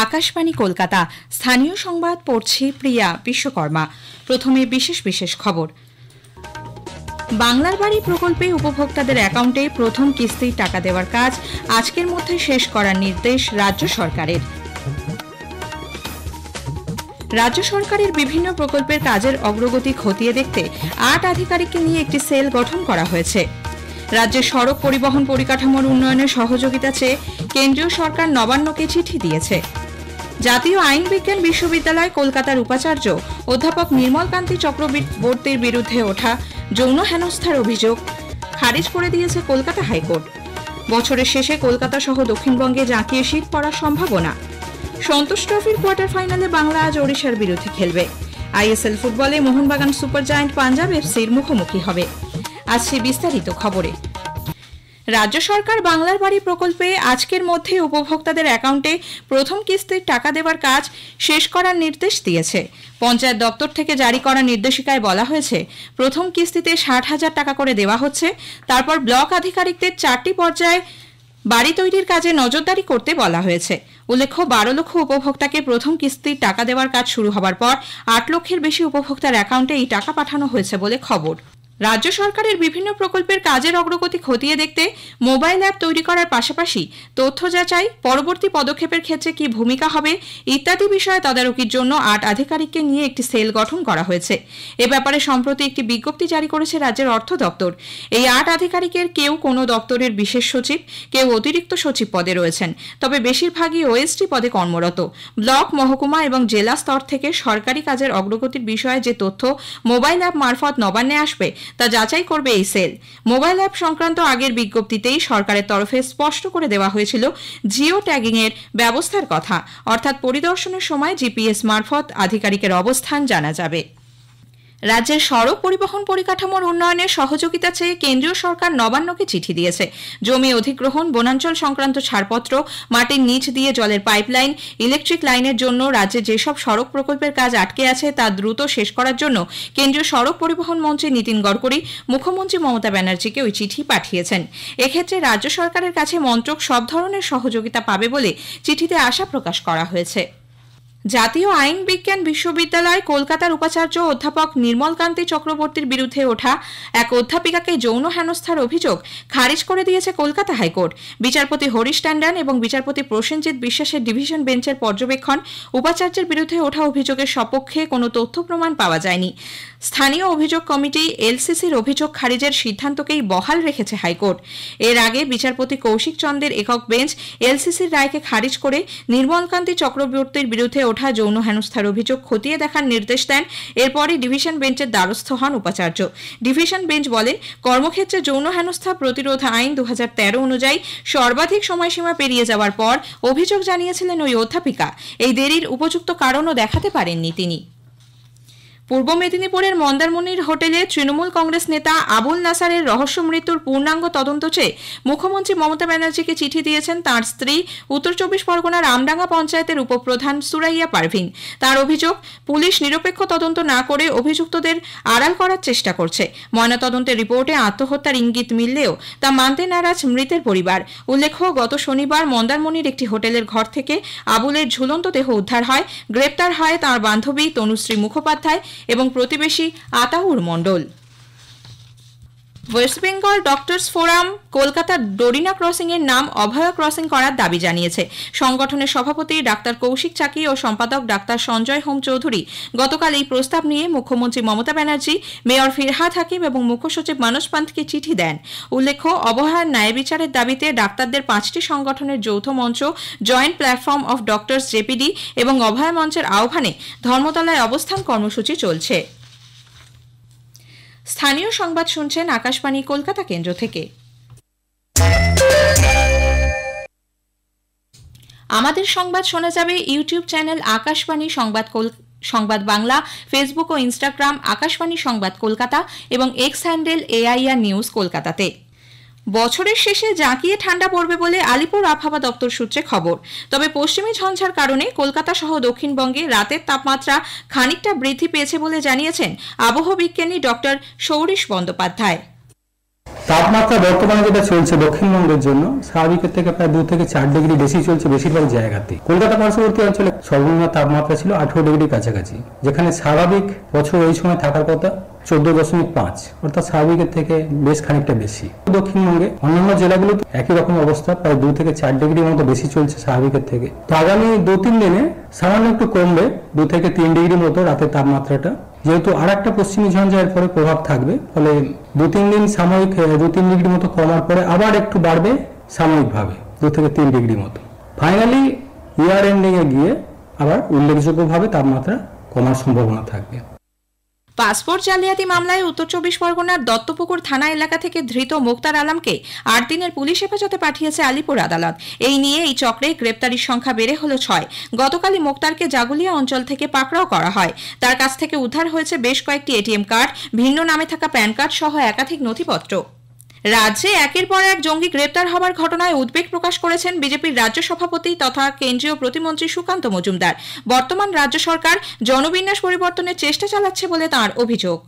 আকাশবাণী কলকাতা স্থানীয় সংবাদ পড়ছি প্রিয়া বিশ্বকর্মা। প্রথমে বিশেষ বিশেষ খবর। বাংলার বাড়ি প্রকল্পে উপভোক্তাদের অ্যাকাউন্টে প্রথম কিস্তির টাকা দেওয়ার কাজ আজকের মধ্যে শেষ করার নির্দেশ রাজ্য সরকারের। রাজ্য সরকারের বিভিন্ন প্রকল্পের কাজের অগ্রগতি খতিয়ে দেখতে ৮ আধিকারিককে নিয়ে একটি সেল গঠন করা হয়েছে। রাজ্যের সড়ক পরিবহন পরিকাঠামোর উন্নয়নে সহযোগিতা চেয়ে কেন্দ্রীয় সরকার নবান্নকে চিঠি দিয়েছে। জাতীয় আইন বিজ্ঞান বিশ্ববিদ্যালয় কলকাতার উপাচার্য অধ্যাপক নির্মলকান্তি চক্রবর্তীর বিরুদ্ধে ওঠা যৌন হেনস্থার অভিযোগ খারিজ করে দিয়েছে কলকাতা হাইকোর্ট। বছরের শেষে কলকাতা সহ দক্ষিণবঙ্গে জাঁকিয়ে শীত পড়ার সম্ভাবনা। সন্তোষ ট্রফির কোয়ার্টার ফাইনালে বাংলা আজ ওড়িশার বিরুদ্ধে খেলবে। আইএসএল ফুটবলে মোহনবাগান সুপার জায়ান্ট পাঞ্জাব এফসির মুখোমুখি হবে। আজ সে বিস্তারিত খবরে। রাজ্য সরকার বাংলার বাড়ি প্রকল্পে আজকের মধ্যে উপভোক্তাদের অ্যাকাউন্টে প্রথম কিস্তির টাকা দেওয়ার কাজ শেষ করার নির্দেশ দিয়েছে। পঞ্চায়েত দপ্তর থেকে জারি করা নির্দেশিকায় বলা হয়েছে, প্রথম কিস্তিতে ৬০,০০০ টাকা করে দেওয়া হচ্ছে। তারপর ব্লক আধিকারিকদের ৪টি পর্যায়ে বাড়ি তৈরির কাজে নজরদারি করতে বলা হয়েছে। উল্লেখ্য, ১২ লক্ষ উপভোক্তাকে প্রথম কিস্তির টাকা দেওয়ার কাজ শুরু হবার পর ৮ লক্ষের বেশি উপভোক্তার অ্যাকাউন্টে এই টাকা পাঠানো হয়েছে বলে খবর। রাজ্য সরকারের বিভিন্ন প্রকল্পের কাজের অগ্রগতি খতিয়ে দেখতে মোবাইল অ্যাপ তৈরি করার পাশাপাশি তথ্য যাচাই, পরবর্তী পদক্ষেপের ক্ষেত্রে কি ভূমিকা হবে ইত্যাদি বিষয়ে তদারকির জন্য ৮ আধিকারিককে নিয়ে একটি সেল গঠন করা হয়েছে। এ ব্যাপারে সম্প্রতি একটি বিজ্ঞপ্তি জারি করেছে রাজ্যের অর্থ দপ্তর। এই ৮ আধিকারিকের কেউ কোনো দপ্তরের বিশেষ সচিব, কেউ অতিরিক্ত সচিব পদে রয়েছেন, তবে বেশিরভাগই ওএসডি পদে কর্মরত। ব্লক, মহকুমা এবং জেলা স্তর থেকে সরকারি কাজের অগ্রগতির বিষয়ে যে তথ্য মোবাইল অ্যাপ মারফত নবান্নে আসবে তা যাচাই করবে এই সেল। মোবাইল অ্যাপ সংক্রান্ত আগের বিজ্ঞপ্তিতেই সরকারের তরফে স্পষ্ট করে দেওয়া হয়েছিল জিও ট্যাগিং এর ব্যবস্থার কথা, অর্থাৎ পরিদর্শনের সময় জিপিএস মারফত আধিকারিকের অবস্থান জানা যাবে। রাজ্যের সড়ক পরিবহন পরিকাঠামোর উন্নয়নে সহযোগিতা চেয়ে কেন্দ্রীয় সরকার নবান্নকে চিঠি দিয়েছে। জমি অধিগ্রহণ, বনাঞ্চল সংক্রান্ত ছাড়পত্র, মাটির নিচ দিয়ে জলের পাইপলাইন, ইলেকট্রিক লাইনের জন্য রাজ্যে যেসব সড়ক প্রকল্পের কাজ আটকে আছে তা দ্রুত শেষ করার জন্য কেন্দ্রীয় সড়ক পরিবহন মন্ত্রী নীতিন গডকরি মুখ্যমন্ত্রী মমতা ব্যানার্জিকে ওই চিঠি পাঠিয়েছেন। এক্ষেত্রে রাজ্য সরকারের কাছে মন্ত্রক সব ধরনের সহযোগিতা পাবে বলে চিঠিতে আশা প্রকাশ করা হয়েছে। জাতীয় আইন বিজ্ঞান বিশ্ববিদ্যালয় কলকাতার উপাচার্য অধ্যাপক নির্মলকান্তি চক্রবর্তীর বিরুদ্ধে ওঠা এক অধ্যাপিকাকে যৌন হেনস্থার অভিযোগ খারিজ করে দিয়েছে কলকাতা হাইকোর্ট। বিচারপতি হরিশ ট্যান্ডন এবং বিচারপতি প্রসেনজিৎ বিশ্বাসের ডিভিশন বেঞ্চের পর্যবেক্ষণ, উপাচার্যের বিরুদ্ধে ওঠা অভিযোগের সপক্ষে কোনো তথ্য প্রমাণ পাওয়া যায়নি। স্থানীয় অভিযোগ কমিটি এলসিসির অভিযোগ খারিজের সিদ্ধান্তকেই বহাল রেখেছে হাইকোর্ট। এর আগে বিচারপতি কৌশিক চন্দ্রের একক বেঞ্চ এলসিসির রায়কে খারিজ করে নির্মলকান্তি চক্রবর্তীর বিরুদ্ধে ওঠা যৌন হেনস্থার অভিযোগ খতিয়ে দেখার নির্দেশ দেন। এরপরই ডিভিশন বেঞ্চের দ্বারস্থ হন উপাচার্য। ডিভিশন বেঞ্চ বলে, কর্মক্ষেত্রে যৌন হেনস্থা প্রতিরোধ আইন ২০১৩ অনুযায়ী সর্বাধিক সময়সীমা পেরিয়ে যাওয়ার পর অভিযোগ জানিয়েছিলেন ওই অধ্যাপিকা। এই দেরির উপযুক্ত কারণও দেখাতে পারেননি তিনি। পূর্ব মেদিনীপুরের মন্দারমণির হোটেলে তৃণমূল কংগ্রেস নেতা আবুল নাসারের রহস্য মৃত্যুর পূর্ণাঙ্গ তদন্ত চেয়ে মুখ্যমন্ত্রী মমতা ব্যানার্জিকে চিঠি দিয়েছেন তাঁর স্ত্রী, উত্তর ২৪ পরগনার আমডাঙ্গা পঞ্চায়েতের উপপ্রধান সুরাইয়া পারভিন। তার অভিযোগ, পুলিশ নিরপেক্ষ তদন্ত না করে অভিযুক্তদের আড়াল করার চেষ্টা করছে। ময়নাতদন্তের রিপোর্টে আত্মহত্যার ইঙ্গিত মিললেও তা মানতে নারাজ মৃতের পরিবার। উল্লেখ্য, গত শনিবার মন্দারমণির একটি হোটেলের ঘর থেকে আবুলের ঝুলন্ত দেহ উদ্ধার হয়। গ্রেপ্তার হয় তাঁর বান্ধবী তনুশ্রী মুখোপাধ্যায় এবং প্রতিবেশী আতাউর মণ্ডল। ওয়েস্ট বেঙ্গল ডক্টরস ফোরাম কলকাতার ডোরিনা ক্রসিং এর নাম অভয়া ক্রসিং করার দাবি জানিয়েছে। সংগঠনের সভাপতি ডাক্তার কৌশিক চাকি ও সম্পাদক ডাক্তার সঞ্জয় হোম চৌধুরী গতকাল এই প্রস্তাব নিয়ে মুখ্যমন্ত্রী মমতা ব্যানার্জি, মেয়র ফিরহাদ হাকিম এবং মুখ্য সচিব মানস পান্থকে চিঠি দেন। উল্লেখ্য, অবহেলার ন্যায় বিচারের দাবিতে ডাক্তারদের 5টি সংগঠনের যৌথ মঞ্চ জয়েন্ট প্ল্যাটফর্ম অফ ডক্টরস জেপিডি এবং অভয়া মঞ্চের আহ্বানে ধর্মতলায় অবস্থান কর্মসূচি চলছে। স্থানীয় সংবাদ শুনছেন আকাশবাণী কলকাতা কেন্দ্র থেকে। আমাদের সংবাদ শোনা যাবে ইউটিউব চ্যানেল আকাশবাণী সংবাদ বাংলা, ফেসবুক ও ইনস্টাগ্রাম আকাশবাণী সংবাদ কলকাতা এবং এক্স হ্যান্ডেল AIR নিউজ কলকাতাতে। বছরের শেষে জাঁকিয়ে ঠান্ডা পড়বে বলে আলিপুর আবহাওয়া দপ্তর সূত্রে খবর। তবে পশ্চিমী ঝঞ্ঝার কারণে কলকাতা সহ দক্ষিণবঙ্গে রাতের তাপমাত্রা খানিকটা বৃদ্ধি পেয়েছে বলে জানিয়েছেন আবহাওয়া বিজ্ঞানী ডক্টর সৌরিশ বন্দ্যোপাধ্যায়। তাপমাত্রা বর্তমানে যেটা চলছে দক্ষিণবঙ্গের জন্য স্বাভাবিকের থেকে প্রায় 2 থেকে 4 ডিগ্রি বেশি চলছে বেশিরভাগ জায়গাতে। কলকাতা পার্শ্ববর্তী অঞ্চলে সর্বনিম্ন তাপমাত্রা ছিল 18 ডিগ্রি কাছাকাছি, যেখানে স্বাভাবিক বছর এই সময় থাকার কথা 14.5, অর্থাৎ স্বাভাবিকের থেকে বেশ খানিকটা বেশি। দক্ষিণবঙ্গে অন্যান্য জেলাগুলোতে একই রকম অবস্থা, প্রায় 2 থেকে 4 ডিগ্রি মতো বেশি চলছে স্বাভাবিকের থেকে। তো আগামী 2-3 দিনে সামান্য একটু কমবে, 2 থেকে 3 ডিগ্রি মতো রাতের তাপমাত্রাটা, যেহেতু আর একটা পশ্চিমী ঝঞ্ঝা এর পরে প্রভাব থাকবে, ফলে 2-3 দিন সাময়িক 2-3 ডিগ্রি মতো কমার পরে আবার একটু বাড়বে সাময়িকভাবে 2 থেকে 3 ডিগ্রি মতো। ফাইনালি ইয়ার এন্ডিং এ গিয়ে আবার উল্লেখযোগ্যভাবে তাপমাত্রা কমার সম্ভাবনা থাকবে। পাসপোর্ট জালিয়াতি মামলায় উত্তর 24 পরগনার দত্তপুকুর থানা এলাকা থেকে ধৃত মোক্তার আলমকে 8 দিনের পুলিশ হেফাজতে পাঠিয়েছে আলিপুর আদালত। এই নিয়ে এই চক্রে গ্রেপ্তারির সংখ্যা বেড়ে হলো 6। গতকালই মোক্তারকে জাগুলিয়া অঞ্চল থেকে পাকড়াও করা হয়। তার কাছ থেকে উদ্ধার হয়েছে বেশ কয়েকটি এটিএম কার্ড, ভিন্ন নামে থাকা প্যান কার্ড সহ একাধিক নথিপত্র। রাজ্যে একের পর এক জঙ্গি গ্রেপ্তার হওয়ার ঘটনায় উদ্বেগ প্রকাশ করেছেন বিজেপির রাজ্য সভাপতি তথা কেন্দ্রীয় প্রতিমন্ত্রী সুকান্ত মজুমদার। বর্তমান রাজ্য সরকার জনবিন্যাস পরিবর্তনের চেষ্টা চালাচ্ছে বলে তাঁর অভিযোগ।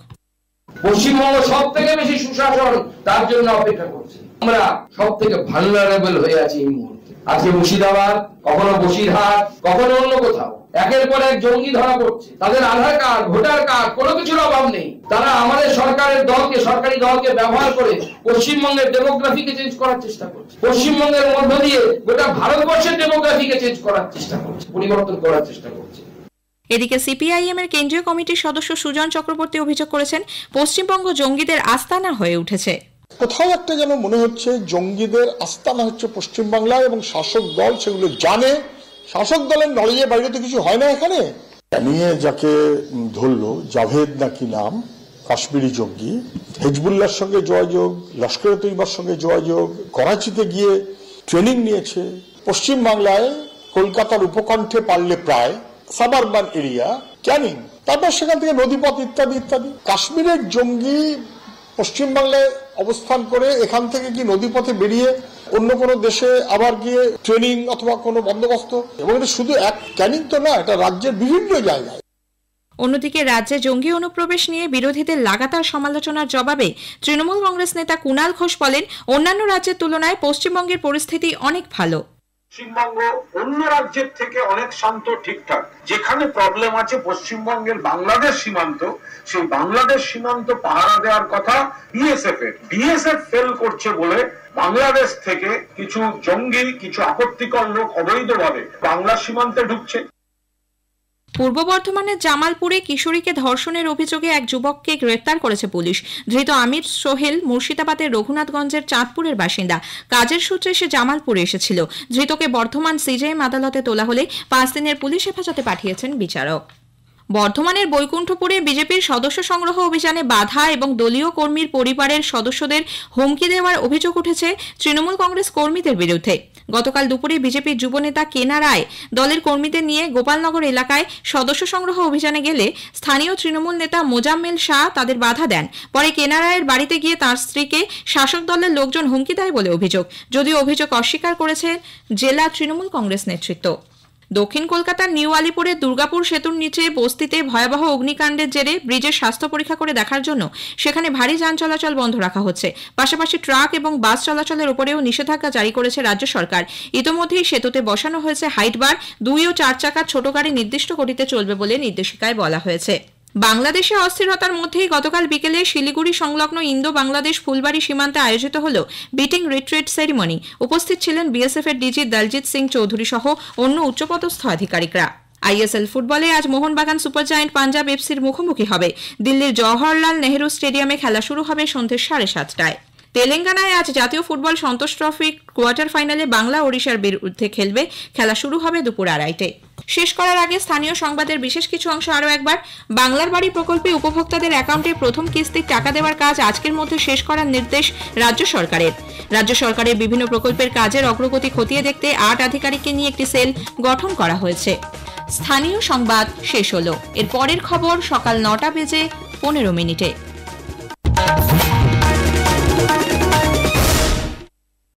পশ্চিমবঙ্গ সব থেকে বেশি সুশাসন তার জন্য অপেক্ষা করছে। আমরা সব থেকে ভালনারেবল হয়ে আছি এই মুহূর্তে। আজকে মুর্শিদাবাদ, কখনো বসিরহাট, কখনো অন্য কোথাও একের পর এক জঙ্গি ধরা পড়ছে। তাদের আধার কার্ড, ভোটার কার্ড, কোনো কিছুর অভাব নেই। তারা আমাদের সরকারের দলকে, সরকারি দলকে ব্যবহার করে পশ্চিমবঙ্গের ডেমোগ্রাফিকে চেঞ্জ করার চেষ্টা করছে। পশ্চিমবঙ্গের মধ্য দিয়ে গোটা ভারতবর্ষের ডেমোগ্রাফিকে চেঞ্জ করার চেষ্টা করছে, পরিবর্তন করার চেষ্টা করছে। এদিকে সিপিআইএম এর কেন্দ্রীয় কমিটির সদস্য সুজন চক্রবর্তী অভিযোগ করেছেন, পশ্চিমবঙ্গ জঙ্গিদের আস্তানা হয়ে উঠেছে। কোথাও একটা যেন মনে হচ্ছে জঙ্গিদের আস্তানা হচ্ছে পশ্চিমবাংলায়, এবং শাসক দল সেগুলো জানে। শাসক দলের নলেজের বাইরে তো কিছু হয় না এখানে। নিয়ে যাকে ধরলো, জাভেদ নাকি নাম, কাশ্মীরি জঙ্গি, হিজবুল্লাহর সঙ্গে যোগাযোগ, লস্করে তৈবার সঙ্গে যোগাযোগ, করাচিতে গিয়ে ট্রেনিং নিয়েছে। পশ্চিমবাংলায় কলকাতার উপকণ্ঠে পারলে প্রায় সাবারবান এরিয়া, ক্যানিং, তারপর সেখান থেকে নদীপথ ইত্যাদি ইত্যাদি। কাশ্মীরের জঙ্গি পশ্চিমবাংলায় অবস্থান করে এখান থেকে কি নদীপথে বেরিয়ে অন্য কোনো দেশে আবার গিয়ে ট্রেনিং অথবা কোনো বন্দোবস্ত, এবং এটা শুধু এক ক্যানিং তো না, এটা রাজ্যের বিভিন্ন জায়গায়। অন্যদিকে রাজ্যে জঙ্গি অনুপ্রবেশ নিয়ে বিরোধীদের লাগাতার সমালোচনার জবাবে তৃণমূল কংগ্রেস নেতা কুণাল ঘোষ বলেন, অন্যান্য রাজ্যের তুলনায় পশ্চিমবঙ্গের পরিস্থিতি অনেক ভালো। পশ্চিমবঙ্গ অন্য রাজ্যের থেকে অনেক শান্ত, ঠিকঠাক। যেখানে প্রবলেম আছে পশ্চিমবঙ্গের বাংলাদেশ সীমান্ত, সেই বাংলাদেশ সীমান্ত পাহারা দেওয়ার কথা বিএসএফ এর। বিএসএফ ফেল করছে বলে বাংলাদেশ থেকে কিছু জঙ্গি, কিছু আপত্তিকর লোক অবৈধভাবে বাংলা সীমান্তে ঢুকছে। পূর্ব বর্ধমানের জামালপুরে কিশোরীকে ধর্ষণের অভিযোগে এক যুবককে গ্রেপ্তার করেছে পুলিশ। ধৃত আমির সোহেল মুর্শিদাবাদের রঘুনাথগঞ্জের চাঁদপুরের বাসিন্দা। কাজের সূত্রে সে জামালপুরে এসেছিল। ধৃতকে বর্ধমান সিজেএম আদালতে তোলা হলে 5 দিনের পুলিশ হেফাজতে পাঠিয়েছেন বিচারক। বর্ধমানের বৈকুণ্ঠপুরে বিজেপির সদস্য সংগ্রহ অভিযানে বাধা এবং দলীয় কর্মীর পরিবারের সদস্যদের হুমকি দেওয়ার অভিযোগ উঠেছে তৃণমূল কংগ্রেস কর্মীদের বিরুদ্ধে। গতকাল দুপুরে বিজেপির যুবনেতা কেনা রায় দলের কর্মীদের নিয়ে গোপালনগর এলাকায় সদস্য সংগ্রহ অভিযানে গেলে স্থানীয় তৃণমূল নেতা মোজাম্মেল শাহ তাদের বাধা দেন। পরে কেনা রায়ের বাড়িতে গিয়ে তাঁর স্ত্রীকে শাসক দলের লোকজন হুমকি দেয় বলে অভিযোগ, যদিও অভিযোগ অস্বীকার করেছে জেলা তৃণমূল কংগ্রেস নেতৃত্ব। দক্ষিণ কলকাতার নিউ আলিপুরে দুর্গাপুর সেতুর নিচে বস্তিতে ভয়াবহ অগ্নিকাণ্ডের জেরে ব্রিজের স্বাস্থ্য পরীক্ষা করে দেখার জন্য সেখানে ভারী যান চলাচল বন্ধ রাখা হচ্ছে। পাশাপাশি ট্রাক এবং বাস চলাচলের উপরেও নিষেধাজ্ঞা জারি করেছে রাজ্য সরকার। ইতোমধ্যেই সেতুতে বসানো হয়েছে হাইট বার। 2 ও 4 চাকার ছোট গাড়ি নির্দিষ্ট গতিতে চলবে বলে নির্দেশিকায় বলা হয়েছে। বাংলাদেশে অস্থিরতার মধ্যেই গতকাল বিকেলে শিলিগুড়ি সংলগ্ন ইন্দো বাংলাদেশ ফুলবাড়ি সীমান্তে আয়োজিত হল বিটিং রিট্রিট সেরিমনি। উপস্থিত ছিলেন বিএসএফ এর ডিজি দলজিৎ সিং চৌধুরী সহ অন্য উচ্চপদস্থ আধিকারিকরা। আইএসএল ফুটবলে আজ মোহনবাগান সুপার জায়ান্ট পাঞ্জাব এফসির মুখোমুখি হবে। দিল্লির জওহরলাল নেহরু স্টেডিয়ামে খেলা শুরু হবে সন্ধ্যে 7:30টায়। তেলেঙ্গানায় আজ জাতীয় ফুটবল সন্তোষ ট্রফি কোয়ার্টার ফাইনালে বাংলা ওড়িশার বিরুদ্ধে খেলবে। খেলা শুরু হবে দুপুর 2:30টায়। শেষ করার আগে স্থানীয় সংবাদের বিশেষ কিছু অংশ আরও একবার। বাংলার বাড়ি প্রকল্পে উপভোক্তাদের অ্যাকাউন্টে প্রথম কিস্তির টাকা দেওয়ার কাজ আজকের মধ্যে শেষ করার নির্দেশ রাজ্য সরকারের। রাজ্য সরকারের বিভিন্ন প্রকল্পের কাজের অগ্রগতি খতিয়ে দেখতে 8 আধিকারিককে নিয়ে একটি সেল গঠন করা হয়েছে। স্থানীয় সংবাদ শেষ হলো। এর পরের খবর সকাল 9টা বেজে 15 মিনিটে।